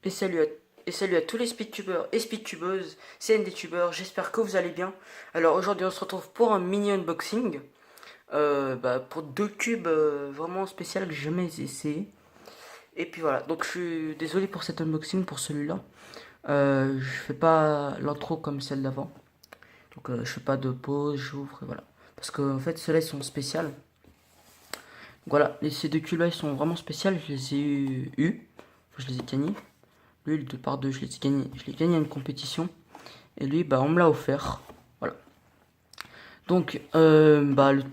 Et salut à, et salut à tous les speedtubeurs et speedtubeuses, c'est NDtubeur, j'espère que vous allez bien. Alors aujourd'hui on se retrouve pour un mini unboxing, pour deux cubes vraiment spéciaux que j'ai jamais essayé. Et puis voilà, donc je suis désolé pour cet unboxing, pour celui-là. Je fais pas l'intro comme celle d'avant, donc je fais pas de pause, j'ouvre et voilà. Parce que en fait ceux-là ils sont spéciaux. Voilà, ces deux cubes là ils sont vraiment spéciaux, je les ai eu, enfin, je les ai gagnés. Lui, le 2 par 2 je l'ai gagné à une compétition. Et lui, on me l'a offert. Voilà. Donc,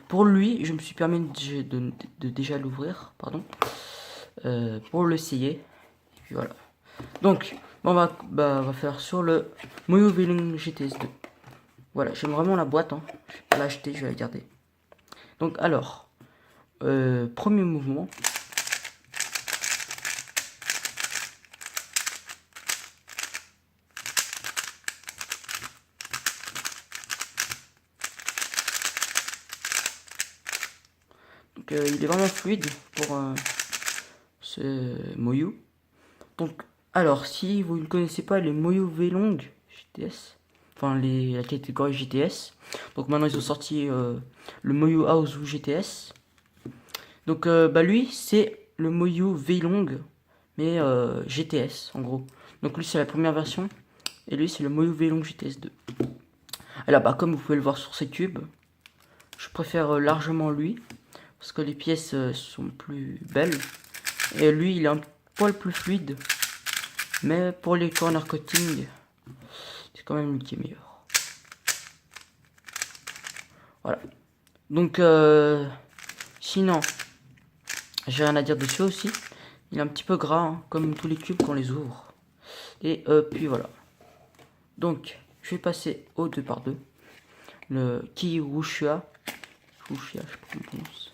pour lui, je me suis permis de déjà l'ouvrir, pardon, pour l'essayer. Et puis voilà. Donc, on va faire sur le Moyo V-Link GTS 2. Voilà, j'aime vraiment la boîte, hein. Je vais pas l'acheter, je vais la garder. Donc, alors, premier mouvement. Donc, il est vraiment fluide pour ce Moyo. Donc, alors, si vous ne connaissez pas les Moyo V-Long GTS, enfin la catégorie GTS, donc maintenant ils ont sorti le Moyo House ou GTS. Donc, lui, c'est le Moyo V-Long, mais GTS en gros. Donc, lui, c'est la première version, et lui, c'est le Moyo V-Long GTS 2. Alors, comme vous pouvez le voir sur ces cubes, je préfère largement lui, parce que les pièces sont plus belles, et lui, il est un poil plus fluide. Mais pour les corner cutting, c'est quand même lui qui est meilleur. Voilà. Donc, sinon, j'ai rien à dire dessus aussi. Il est un petit peu gras, hein, comme tous les cubes qu'on les ouvre. Et puis voilà. Donc, je vais passer au 2 par 2. Le Kiwushia. Wushia, je sais pas comment on prononce.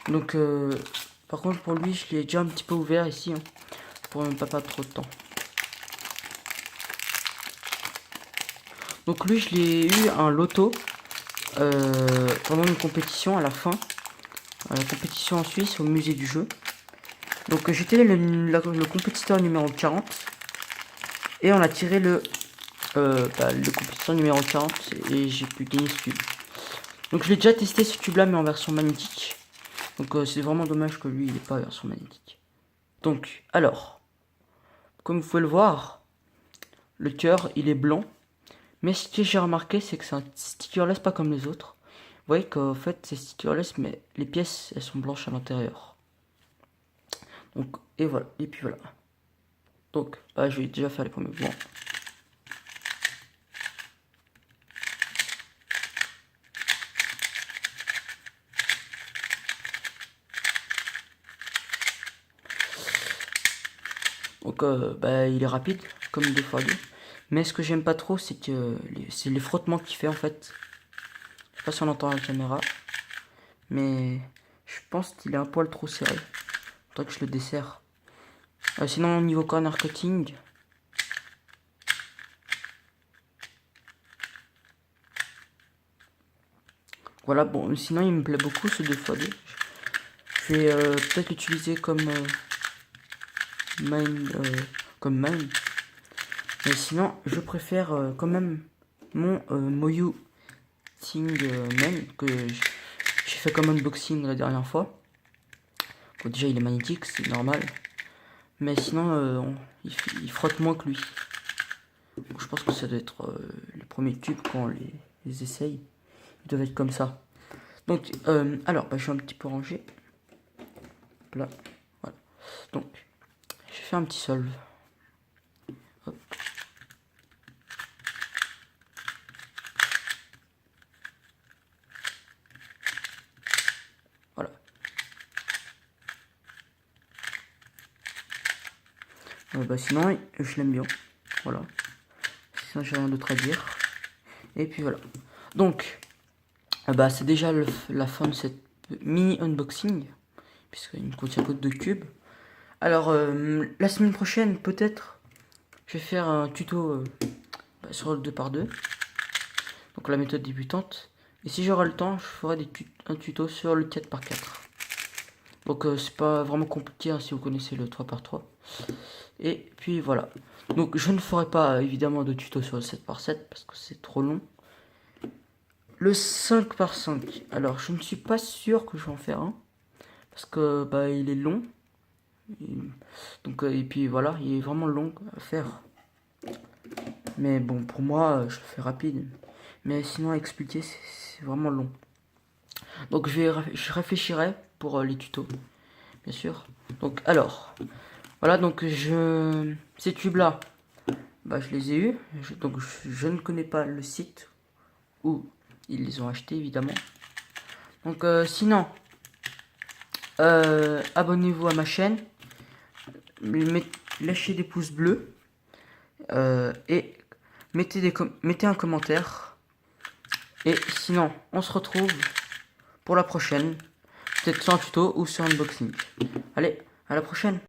Donc, par contre, pour lui, je l'ai déjà un petit peu ouvert ici, hein, pour ne pas perdre trop de temps. Donc, lui, je l'ai eu un loto pendant une compétition à la fin. La compétition en Suisse au musée du jeu. Donc j'étais le compétiteur numéro 40 et on a tiré le compétiteur numéro 40 et j'ai pu gagner ce cube. Donc je l'ai déjà testé ce cube là mais en version magnétique. Donc c'est vraiment dommage que lui il n'est pas en version magnétique. Donc alors, comme vous pouvez le voir, le cœur il est blanc. Mais ce que j'ai remarqué c'est que c'est un stickerless pas comme les autres. Vous voyez qu'en fait c'est stickerless mais les pièces elles sont blanches à l'intérieur. Donc et voilà, et puis voilà. Donc, je vais déjà faire les premiers mouvements. Donc, il est rapide, comme 2x2. Mais ce que j'aime pas trop, c'est que c'est les frottements qu'il fait en fait. Je sais pas si on entend la caméra. Mais je pense qu'il est un poil trop serré. Faudrait que je le desserre. Sinon, au niveau corner cutting. Voilà, bon, sinon il me plaît beaucoup ce 2x2. Je vais peut-être l'utiliser comme main. Mais sinon, je préfère quand même mon Moyu Ting Man que j'ai fait comme unboxing la dernière fois. Bon, déjà, il est magnétique, c'est normal. Mais sinon, il frotte moins que lui. Donc, je pense que ça doit être les premiers tubes quand on les essaye. Ils doivent être comme ça. Donc, je suis un petit peu rangé. Là, voilà. Donc, je vais faire un petit solve. Hop. Voilà. Sinon, je l'aime bien. Voilà. Sinon, j'ai rien d'autre à dire. Et puis voilà. Donc, c'est déjà la fin de cette mini unboxing. Puisqu'il ne contient que 2 cubes. Alors, la semaine prochaine, peut-être, je vais faire un tuto sur le 2 par 2. Donc, la méthode débutante. Et si j'aurai le temps, je ferai un tuto sur le 4 par 4. Donc c'est pas vraiment compliqué hein, si vous connaissez le 3x3. Et puis voilà. Donc je ne ferai pas évidemment de tuto sur le 7x7 parce que c'est trop long. Le 5x5. Alors je ne suis pas sûr que je vais en faire un. Parce que bah il est long. Donc et puis voilà, il est vraiment long à faire. Mais bon, pour moi, je le fais rapide. Mais sinon, à expliquer, c'est vraiment long. Donc je réfléchirai pour les tutos, bien sûr. Donc alors, voilà, donc ces tubes-là, bah, je les ai eus. Donc je ne connais pas le site où ils les ont achetés, évidemment. Donc sinon, abonnez-vous à ma chaîne. Lâchez des pouces bleus. Et mettez un commentaire. Et sinon, on se retrouve pour la prochaine. Peut-être sur un tuto ou sur un unboxing. Allez, à la prochaine.